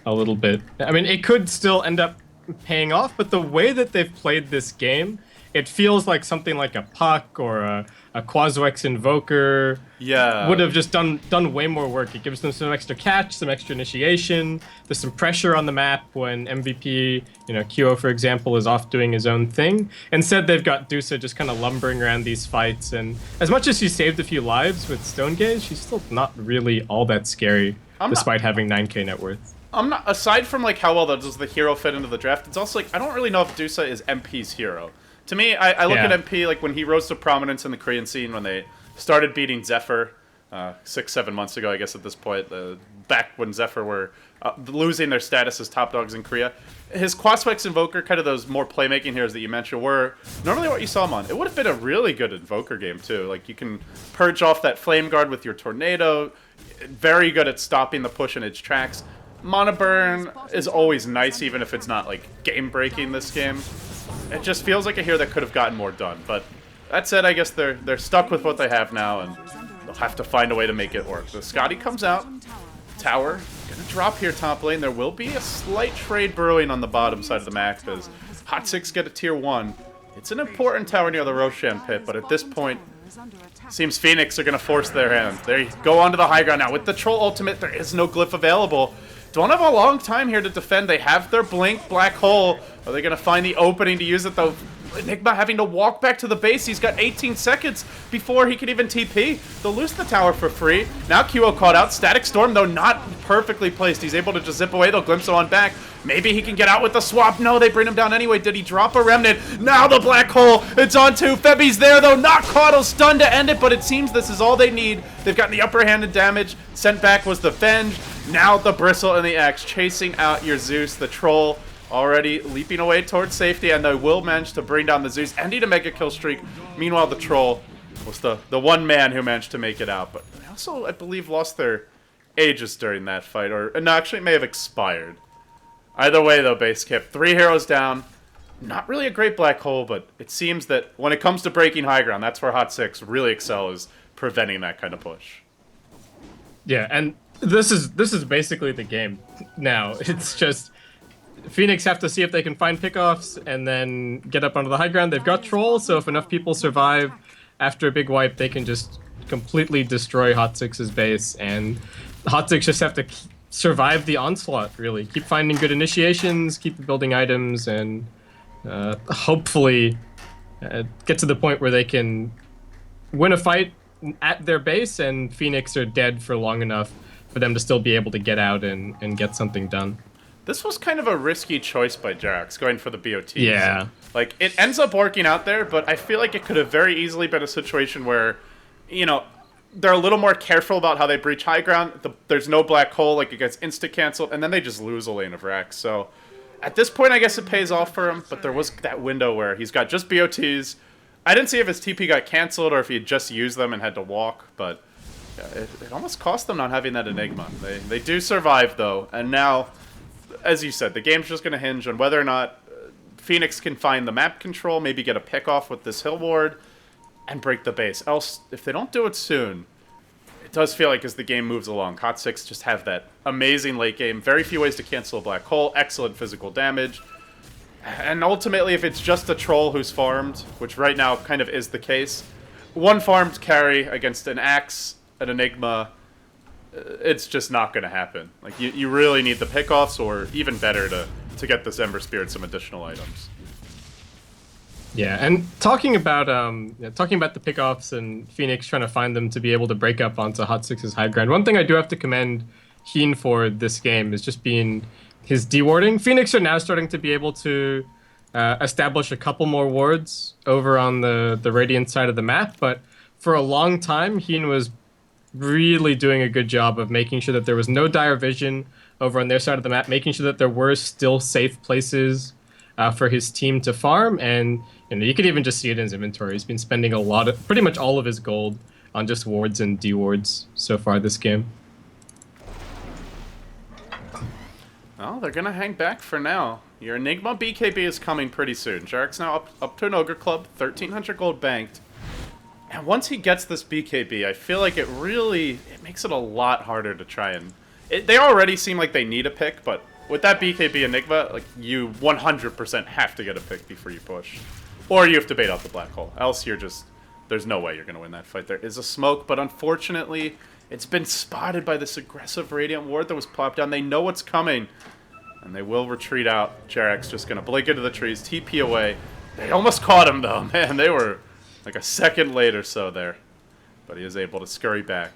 Speaker 2: a little bit. I mean, it could still end up paying off, but the way that they've played this game, it feels like something like a Puck or a Quazuex Invoker would have just done way more work. It gives them some extra catch, some extra initiation. There's some pressure on the map when MVP, you know, QO, for example, is off doing his own thing. Instead, they've got Dusa just kind of lumbering around these fights. And as much as she saved a few lives with Stone Gaze, she's still not really all that scary, despite having 9k net worth.
Speaker 1: I'm not, aside from like how well does the hero fit into the draft, it's also like I don't really know if Dusa is MP's hero. To me, I look at MP like when he rose to prominence in the Korean scene when they started beating Zephyr 6-7 months ago, I guess at this point, back when Zephyr were losing their status as top dogs in Korea. His Quazuex Invoker, kind of those more playmaking heroes that you mentioned, were normally what you saw him on. It would have been a really good Invoker game, too. Like, you can purge off that Flame Guard with your Tornado. Very good at stopping the push in its tracks. Mana Burn is always nice, even if it's not, like, game-breaking this game. It just feels like a hero that could have gotten more done. But that said, I guess they're stuck with what they have now, and they'll have to find a way to make it work. The Scotty comes out. Tower gonna drop here top lane. There will be a slight trade brewing on the bottom side of the map as Hot6 get a tier 1. It's an important tower near the Roshan pit, but at this point, seems Phoenix are gonna force their hand. They go onto the high ground now. With the Troll ultimate, there is no glyph available. Don't have a long time here to defend. They have their Blink Black Hole. Are they gonna find the opening to use it though? Enigma having to walk back to the base. He's got 18 seconds before he can even TP. They'll lose the tower for free. Now QO caught out. Static Storm, though, not perfectly placed. He's able to just zip away. They'll glimpse him on back. Maybe he can get out with the swap. No, they bring him down anyway. Did he drop a Remnant? Now the Black Hole. It's on 2. Febi's there, though. Not caught. He'll stun to end it, but it seems this is all they need. They've gotten the upper hand in damage. Sent back was the Venge. Now the Bristle and the Axe chasing out your Zeus. The Troll already leaping away towards safety, and they will manage to bring down the Zeus, ending a mega kill streak. Meanwhile, the Troll was the one man who managed to make it out, but they also, I believe, lost their Aegis during that fight, or no, actually it may have expired. Either way, though, Basskip, 3 heroes down. Not really a great black hole, but it seems that when it comes to breaking high ground, that's where Hot6 really excel, is preventing that kind of push.
Speaker 2: Yeah, and this is basically the game now. It's just Phoenix have to see if they can find pickoffs and then get up onto the high ground. They've got Troll, so if enough people survive after a big wipe, they can just completely destroy Hot6's base, and Hot6 just have to survive the onslaught, really. Keep finding good initiations, keep building items, and hopefully get to the point where they can win a fight at their base, and Phoenix are dead for long enough for them to still be able to get out and get something done.
Speaker 1: This was kind of a risky choice by Jerax, going for the BOTs.
Speaker 2: Yeah.
Speaker 1: Like, it ends up working out there, but I feel like it could have very easily been a situation where, you know, they're a little more careful about how they breach high ground. There's no black hole, like, it gets insta-canceled, and then they just lose a lane of Rex. So, at this point, I guess it pays off for him, but there was that window where he's got just BOTs. I didn't see if his TP got canceled or if he had just used them and had to walk, but yeah, it almost cost them not having that Enigma. They do survive, though, and now, as you said, the game's just going to hinge on whether or not Phoenix can find the map control, maybe get a pick off with this hill ward, and break the base. Else, if they don't do it soon, it does feel like as the game moves along, Hot6 just have that amazing late game, very few ways to cancel a black hole, excellent physical damage, and ultimately, if it's just a Troll who's farmed, which right now kind of is the case, one farmed carry against an Axe, an Enigma, it's just not going to happen. Like, you really need the pickoffs, or even better, to get this Ember Spirit some additional items.
Speaker 2: Yeah, and talking about the pickoffs and Phoenix trying to find them to be able to break up onto Hot6's high ground, one thing I do have to commend Heen for this game is just being his dewarding. Phoenix are now starting to be able to establish a couple more wards over on the Radiant side of the map, but for a long time, Heen was really doing a good job of making sure that there was no dire vision over on their side of the map, making sure that there were still safe places for his team to farm, and you could even just see it in his inventory. He's been spending pretty much all of his gold on just wards and dewards so far this game.
Speaker 1: Well, they're going to hang back for now. Your Enigma BKB is coming pretty soon. Jarek's now up to an Ogre Club, 1,300 gold banked. And once he gets this BKB, I feel like it makes it a lot harder to try and... They already seem like they need a pick, but with that BKB Enigma, like, you 100% have to get a pick before you push. Or you have to bait out the black hole. Else you're just... There's no way you're going to win that fight. There is a smoke, but unfortunately, it's been spotted by this aggressive Radiant Ward that was plopped down. They know what's coming, and they will retreat out. Jarek's just going to blink into the trees, TP away. They almost caught him, though. Man, they were like a second late or so there. But he is able to scurry back.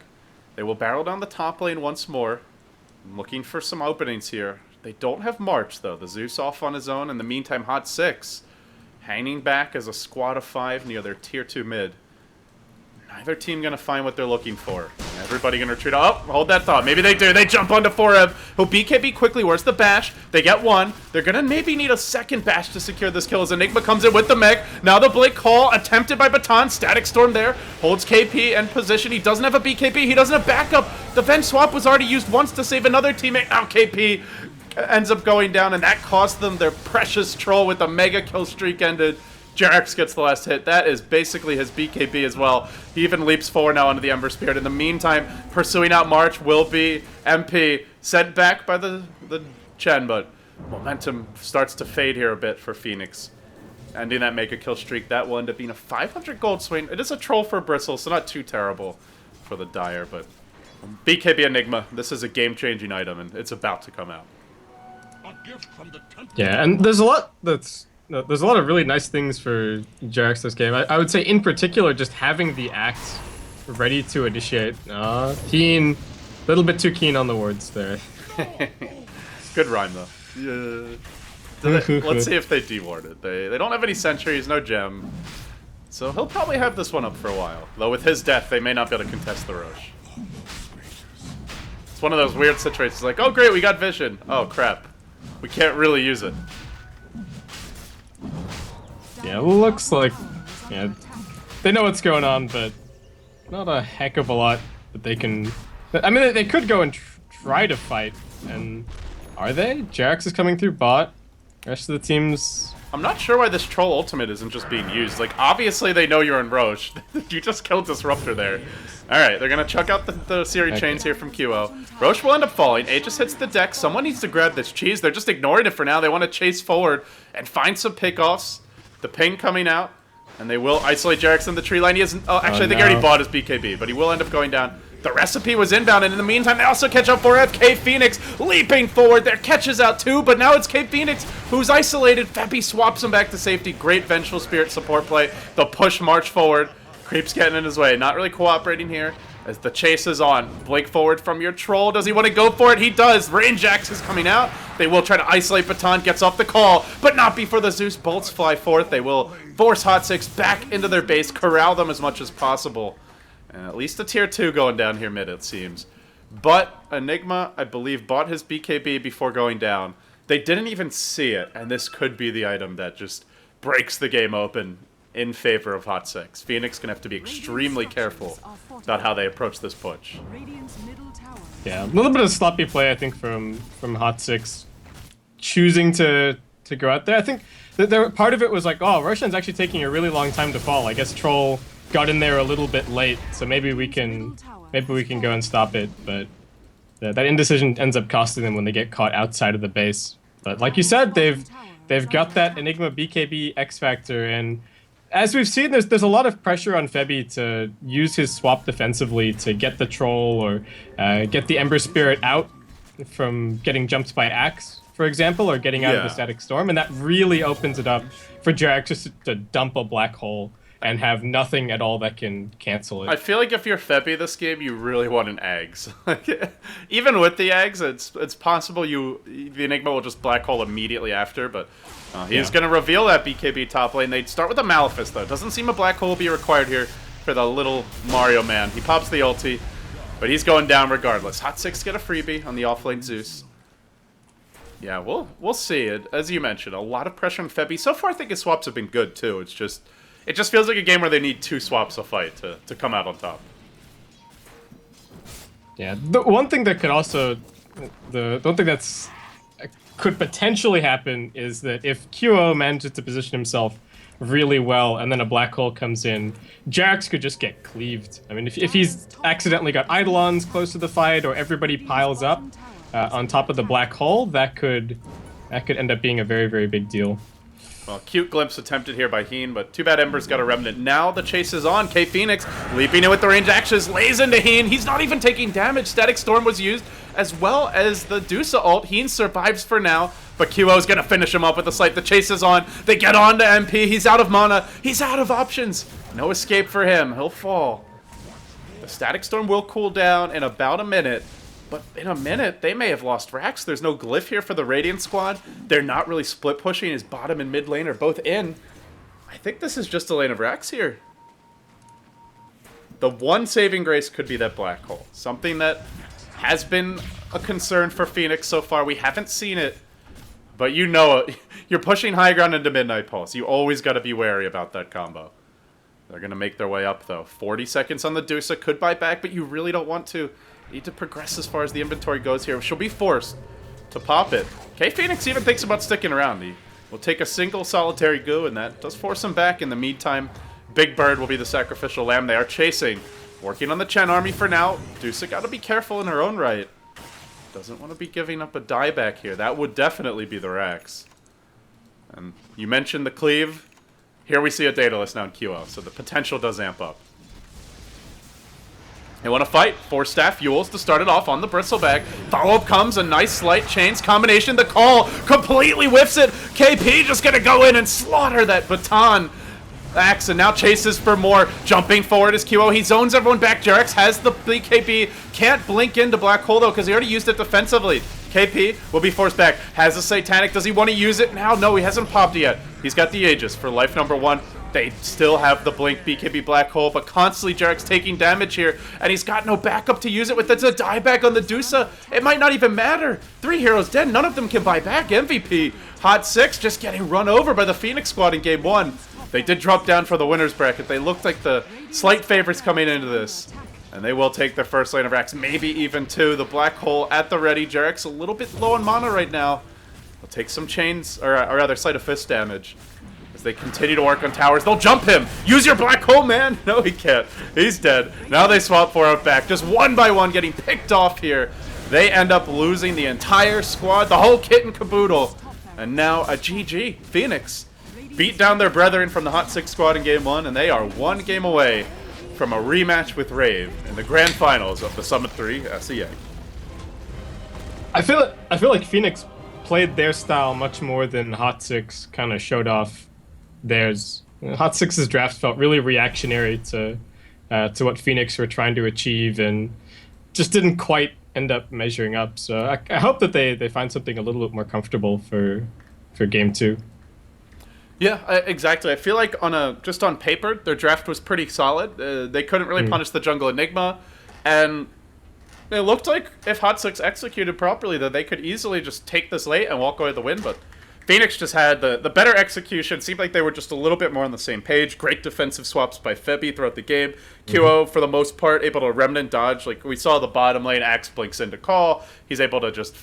Speaker 1: They will barrel down the top lane once more, looking for some openings here. They don't have March, though. The Zeus off on his own. In the meantime, Hot6 hanging back as a squad of 5 near their tier 2 mid. Neither team going to find what they're looking for. Everybody going to retreat. Oh, hold that thought. Maybe they do. They jump onto 4M. He'll BKB quickly. Where's the bash? They get one. They're going to maybe need a second bash to secure this kill as Enigma comes in with the mech. Now the Blink call attempted by Baton. Static Storm there. Holds KP and position. He doesn't have a BKB. He doesn't have backup. The Venge swap was already used once to save another teammate. Now KP ends up going down, and that cost them their precious Troll with the mega kill streak ended. Jerax gets the last hit. That is basically his BKB as well. He even leaps forward now into the Ember Spirit. In the meantime, pursuing out March will be MP. Sent back by the Chen, but momentum starts to fade here a bit for Phoenix. Ending that mega kill streak, that will end up being a 500 gold swing. It is a Troll for Bristle, so not too terrible for the Dire, but BKB Enigma, this is a game-changing item, and it's about to come out.
Speaker 2: Yeah, and there's a lot of really nice things for Jerax this game. I would say, in particular, just having the Axe ready to initiate. Keen, a little bit too keen on the words there.
Speaker 1: Good rhyme, though. Yeah. Let's see if they deward it. They don't have any sentries, no gem. So he'll probably have this one up for a while. Though with his death, they may not be able to contest the Rosh. It's one of those weird situations like, oh great, we got vision. Oh crap. We can't really use it.
Speaker 2: Yeah, looks like yeah, they know what's going on, but not a heck of a lot that they can. I mean, they could go and try to fight, and are they? Jax is coming through bot. The rest of the teams.
Speaker 1: I'm not sure why this troll ultimate isn't just being used. Like, obviously they know you're in Roche. You just killed Disruptor there. Alright, they're gonna chuck out the Siri chains here from QO. Roche will end up falling. Aegis hits the deck. Someone needs to grab this cheese. They're just ignoring it for now. They want to chase forward and find some pickoffs. The ping coming out. And they will isolate Jax in the tree line. He isn't. Oh, actually, I think he already bought his BKB, but he will end up going down. The recipe was inbound, and in the meantime, they also catch up for FK Phoenix, leaping forward. Their catch is out too, but now it's K Phoenix who's isolated. Febby swaps him back to safety. Great Vengeful Spirit support play. The push march forward. Creep's getting in his way. Not really cooperating here as the chase is on. Blink forward from your troll. Does he want to go for it? He does. Range Axe is coming out. They will try to isolate Baton. Gets off the call, but not before the Zeus bolts fly forth. They will force Hot6 back into their base, corral them as much as possible. And at least a tier 2 going down here mid, it seems. But Enigma, I believe, bought his BKB before going down. They didn't even see it, and this could be the item that just breaks the game open in favor of Hot6. Phoenix gonna have to be extremely careful about how they approach this push.
Speaker 2: Yeah, a little bit of sloppy play, I think, from Hot6 choosing to go out there. I think that part of it was like, oh, Roshan's actually taking a really long time to fall. I guess Troll got in there a little bit late, so maybe we can go and stop it. But that indecision ends up costing them when they get caught outside of the base. But like you said, they've got that Enigma BKB X Factor, and as we've seen, there's a lot of pressure on Febby to use his swap defensively to get the troll or get the Ember Spirit out from getting jumped by Axe, for example, or getting out of the Static Storm, and that really opens it up for Jack just to dump a black hole and have nothing at all that can cancel it.
Speaker 1: I feel like if you're Febby this game, you really want an Ags. Even with the Ags, it's possible the Enigma will just black hole immediately after, but he's going to reveal that BKB top lane. They'd start with a Malefice, though. Doesn't seem a black hole will be required here for the little Mario man. He pops the ulti, but he's going down regardless. Hot6 get a freebie on the offlane Zeus. Yeah, we'll see it. As you mentioned, a lot of pressure on Febby. So far, I think his swaps have been good, too. It just feels like a game where they need 2 swaps a fight to come out on top.
Speaker 2: Yeah, the one thing that could also... The one thing that's could potentially happen is that if QO manages to position himself really well and then a black hole comes in, Jax could just get cleaved. I mean, if he's accidentally got Eidolons close to the fight or everybody piles up on top of the black hole, that could end up being a very, very big deal.
Speaker 1: Well, cute glimpse attempted here by Heen, but too bad Ember's got a remnant. Now the chase is on. K Phoenix leaping in with the range actions, lays into Heen. He's not even taking damage. Static Storm was used, as well as the Dusa ult. Heen survives for now, but QO's gonna finish him up with a slight. The chase is on. They get on to MP. He's out of mana. He's out of options. No escape for him. He'll fall. The Static Storm will cool down in about a minute. But in a minute, they may have lost Rax. There's no glyph here for the Radiant squad. They're not really split pushing. His bottom and mid lane are both in. I think this is just a lane of Rax here. The one saving grace could be that black hole. Something that has been a concern for Phoenix so far. We haven't seen it, but you know it. You're pushing high ground into Midnight Pulse. You always got to be wary about that combo. They're going to make their way up, though. 40 seconds on the Dusa. Could buy back, but you really don't want to. Need to progress as far as the inventory goes here. She'll be forced to pop it. K Phoenix even thinks about sticking around. He will take a single solitary goo, and that does force him back. In the meantime, Big Bird will be the sacrificial lamb. They are chasing. Working on the Chen army for now. Dusa got to be careful in her own right. Doesn't want to be giving up a dieback here. That would definitely be the Rax. And you mentioned the cleave. Here we see a Daedalus now in QO, so the potential does amp up. They want to fight. 4 staff Yules to start it off on the Bristleback. Follow-up comes, a nice slight chains combination. The call completely whiffs it. KP just going to go in and slaughter that Baton Axe, and now chases for more. Jumping forward is QO. He zones everyone back. Jarex has the BKB. Can't blink into Black Hole, though, because he already used it defensively. KP will be forced back. Has a Satanic. Does he want to use it now? No, he hasn't popped it yet. He's got the Aegis for life number 1. They still have the Blink BKB Black Hole, but constantly Jarek's taking damage here, and he's got no backup to use it with. That's a dieback on the Dusa. It might not even matter. 3 heroes dead. None of them can buy back. MVP. Hot6 just getting run over by the Phoenix squad in game 1. They did drop down for the winner's bracket. They looked like the slight favorites coming into this. And they will take their first lane of Rax, maybe even two. The Black Hole at the ready. Jarek's a little bit low on mana right now. They'll take some chains, or rather Sleight of Fist damage. As they continue to work on towers, they'll jump him! Use your Black Hole, man! No, he can't. He's dead. Now they swap for out back. Just one by one getting picked off here. They end up losing the entire squad, the whole kit and caboodle. And now a GG. Phoenix beat down their brethren from the Hot6 squad in Game 1, and they are one game away from a rematch with Rave in the grand finals of the Summit 3 SEA.
Speaker 2: I feel like Phoenix played their style much more than Hot6 kind of showed off theirs. Hot6's draft felt really reactionary to what Phoenix were trying to achieve, and just didn't quite end up measuring up. So I hope that they find something a little bit more comfortable for Game 2.
Speaker 1: Yeah, exactly. I feel like just on paper, their draft was pretty solid. They couldn't really punish the jungle Enigma, and it looked like if Hot6 executed properly, that they could easily just take this late and walk away with the win. But Phoenix just had the better execution. Seemed like they were just a little bit more on the same page. Great defensive swaps by Febby throughout the game. QO, for the most part, able to remnant dodge. Like we saw the bottom lane, Axe blinks into call. He's able to just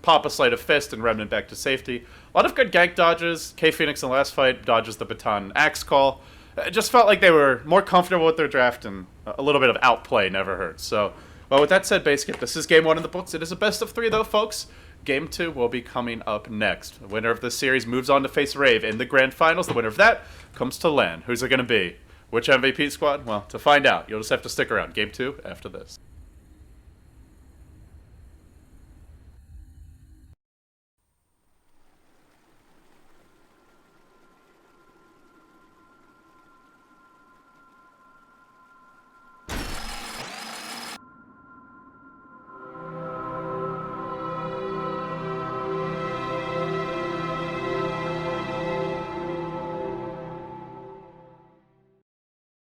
Speaker 1: pop a Sleight of Fist and remnant back to safety. A lot of good gank dodges. K-Phoenix in the last fight dodges the baton Axe call. It just felt like they were more comfortable with their draft, and a little bit of outplay never hurts. So, well, with that said, Basskip, this is Game 1 in the books. It is a best of 3, though, folks. Game 2 will be coming up next. The winner of this series moves on to face Rave in the grand finals. The winner of that comes to LAN. Who's it going to be? Which MVP squad? Well, to find out, you'll just have to stick around. Game 2 after this.